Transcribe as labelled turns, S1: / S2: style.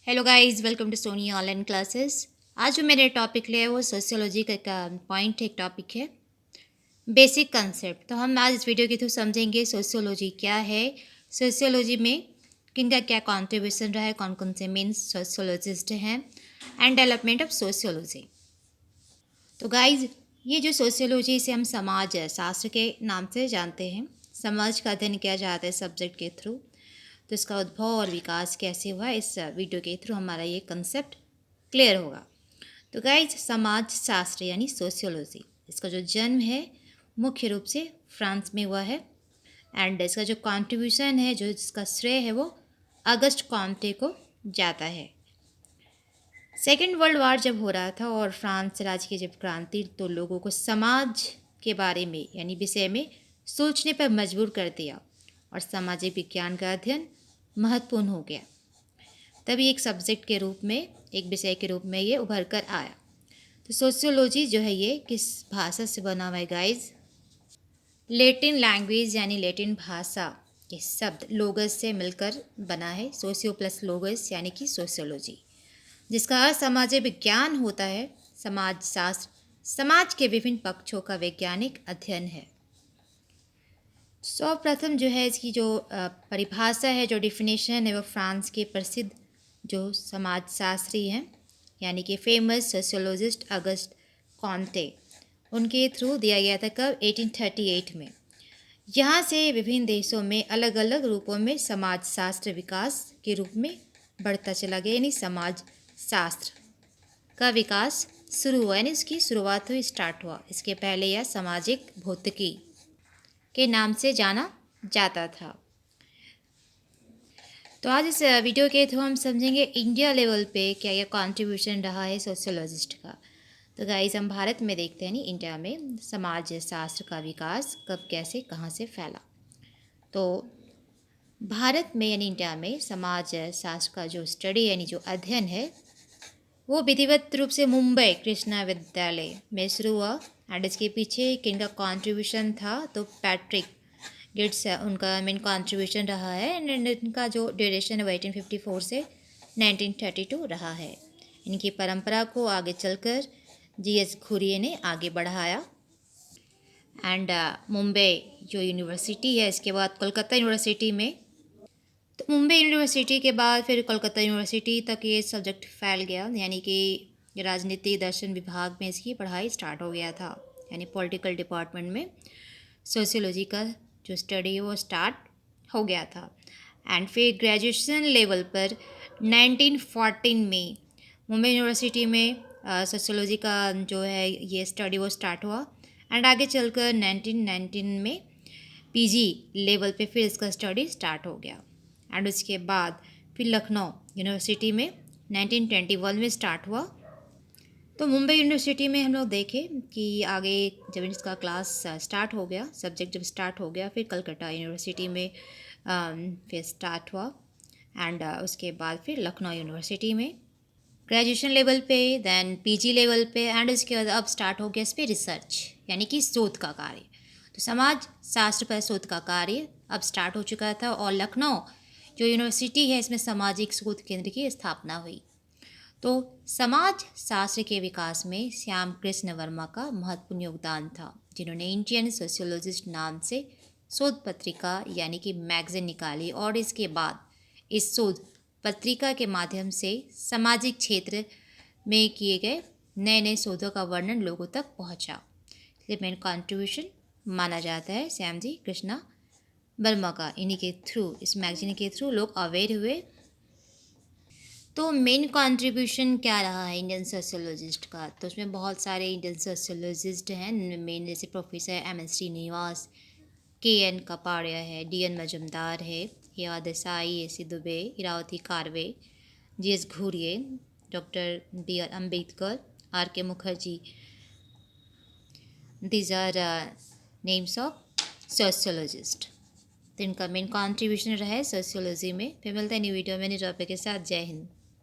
S1: Hello guys, welcome to Soni online classes. आज जो मेरे टॉपिक लिया है वो सोशियोलॉजी का पॉइंट एक टॉपिक है, बेसिक कंसेप्ट। तो हम आज इस वीडियो के थ्रू समझेंगे सोशियोलॉजी क्या है, सोशियोलॉजी में किनका क्या कंट्रीब्यूशन रहा है, कौन कौन से मेन सोशियोलॉजिस्ट हैं, एंड डेवलपमेंट ऑफ सोशियोलॉजी। तो गाइज, ये जो सोशियोलॉजी इसे हम समाज शास्त्र के नाम से जानते हैं। समाज का अध्ययन किया जाता है सब्जेक्ट के थ्रू। तो इसका उद्भव और विकास कैसे हुआ, इस वीडियो के थ्रू हमारा ये कंसेप्ट क्लियर होगा। तो गाइज, समाज शास्त्र यानी सोशियोलॉजी, इसका जो जन्म है मुख्य रूप से फ्रांस में हुआ है। एंड इसका जो कंट्रीब्यूशन है, जो इसका श्रेय है, वो अगस्ट कॉम्टे को जाता है। सेकेंड वर्ल्ड वार जब हो रहा था और फ्रांस राज्य की जब क्रांति, तो लोगों को समाज के बारे में यानी विषय में सोचने पर मजबूर कर दिया और सामाजिक विज्ञान का अध्ययन महत्वपूर्ण हो गया। तभी एक सब्जेक्ट के रूप में, एक विषय के रूप में ये उभर कर आया। तो सोशियोलॉजी जो है ये किस भाषा से बना हुआ है गाइज? लेटिन लैंग्वेज यानी लेटिन भाषा के शब्द लोगस से मिलकर बना है। सोशियो प्लस लोगस यानी कि सोशियोलॉजी, जिसका अर्थ सामाजिक विज्ञान होता है। समाज शास्त्र समाज के विभिन्न पक्षों का वैज्ञानिक अध्ययन है। सर्वप्रथम जो है इसकी जो परिभाषा है, जो डिफिनेशन है, वो फ्रांस के प्रसिद्ध जो समाजशास्त्री हैं यानी कि फेमस सोशियोलॉजिस्ट अगस्ट कॉम्टे, उनके थ्रू दिया गया था। कब? 1838 में। यहाँ से विभिन्न देशों में अलग अलग रूपों में समाजशास्त्र विकास के रूप में बढ़ता चला गया, यानी समाज शास्त्र का विकास शुरू हुआ, यानी उसकी शुरुआत हुई, स्टार्ट हुआ। इसके पहले यह सामाजिक भौतिकी के नाम से जाना जाता था। तो आज इस वीडियो के थ्रू हम समझेंगे इंडिया लेवल पे क्या यह कंट्रीब्यूशन रहा है सोशियोलॉजिस्ट का। तो गाइस, हम भारत में देखते हैं नहीं, इंडिया में समाज शास्त्र का विकास कब, कैसे, कहाँ से फैला। तो भारत में यानी इंडिया में समाज शास्त्र का जो स्टडी यानी जो अध्ययन है, वो विधिवत रूप से मुंबई कृष्णा विद्यालय में शुरू हुआ। एंड इसके पीछे किनका कंट्रीब्यूशन था? तो पैट्रिक गिट्स उनका मेन कंट्रीब्यूशन रहा है। एंड इनका जो ड्यूरेशन है वो 1854 से 1932 रहा है। इनकी परंपरा को आगे चलकर जीएस घुरिये ने आगे बढ़ाया। एंड मुंबई जो यूनिवर्सिटी है, इसके बाद कोलकाता यूनिवर्सिटी में, तो मुंबई यूनिवर्सिटी के बाद फिर कोलकाता यूनिवर्सिटी तक ये सब्जेक्ट फैल गया, यानी कि राजनीति दर्शन विभाग में इसकी पढ़ाई स्टार्ट हो गया था, यानी पॉलिटिकल डिपार्टमेंट में सोशियोलॉजी का जो स्टडी है वो स्टार्ट हो गया था। एंड फिर ग्रेजुएशन लेवल पर 1914 में मुंबई यूनिवर्सिटी में सोशियोलॉजी का जो है ये स्टडी वो स्टार्ट हुआ। एंड आगे चलकर 1919 में पीजी लेवल पे फिर इसका स्टडी स्टार्ट हो गया। एंड उसके बाद फिर लखनऊ यूनिवर्सिटी में 1921 में स्टार्ट हुआ। तो मुंबई यूनिवर्सिटी में हम लोग देखें कि आगे जब इसका क्लास स्टार्ट हो गया, सब्जेक्ट जब स्टार्ट हो गया, फिर कलकत्ता यूनिवर्सिटी में फिर स्टार्ट हुआ। एंड उसके बाद फिर लखनऊ यूनिवर्सिटी में ग्रेजुएशन लेवल पे, देन पीजी लेवल पे, एंड उसके बाद अब स्टार्ट हो गया इस पर रिसर्च यानी कि शोध का कार्य। तो समाज शास्त्र पर शोध का कार्य अब स्टार्ट हो चुका था और लखनऊ जो यूनिवर्सिटी है इसमें सामाजिक शोध केंद्र की स्थापना हुई। तो समाज शास्त्र के विकास में श्याम कृष्ण वर्मा का महत्वपूर्ण योगदान था, जिन्होंने इंडियन सोशियोलॉजिस्ट नाम से शोध पत्रिका यानी कि मैगजीन निकाली और इसके बाद इस शोध पत्रिका के माध्यम से सामाजिक क्षेत्र में किए गए नए नए शोधों का वर्णन लोगों तक पहुंचा। इसलिए मेन कंट्रीब्यूशन माना जाता है श्याम जी कृष्णा वर्मा का। इन्हीं के थ्रू, इस मैगजीन के थ्रू लोग अवेयर हुए। तो मेन कंट्रीब्यूशन क्या रहा है इंडियन सोशियोलॉजिस्ट का? तो उसमें बहुत सारे इंडियन सोशियोलॉजिस्ट हैं मेन, जैसे professor M S. Srinivas, K N. Kapadia है, डी.एन. मजुमदार है, हिया Desai, A C. Dube, Irawati Karve, G S. Ghurye, doctor B R. Ambedkar, R K. Mukherjee. These are names of sociologist. तो इनका मेन कंट्रीब्यूशन रहा है सोशियोलॉजी में। फिर मिलते हैं न्यू वीडियो में न्यू टॉपिक के साथ। जय हिंद।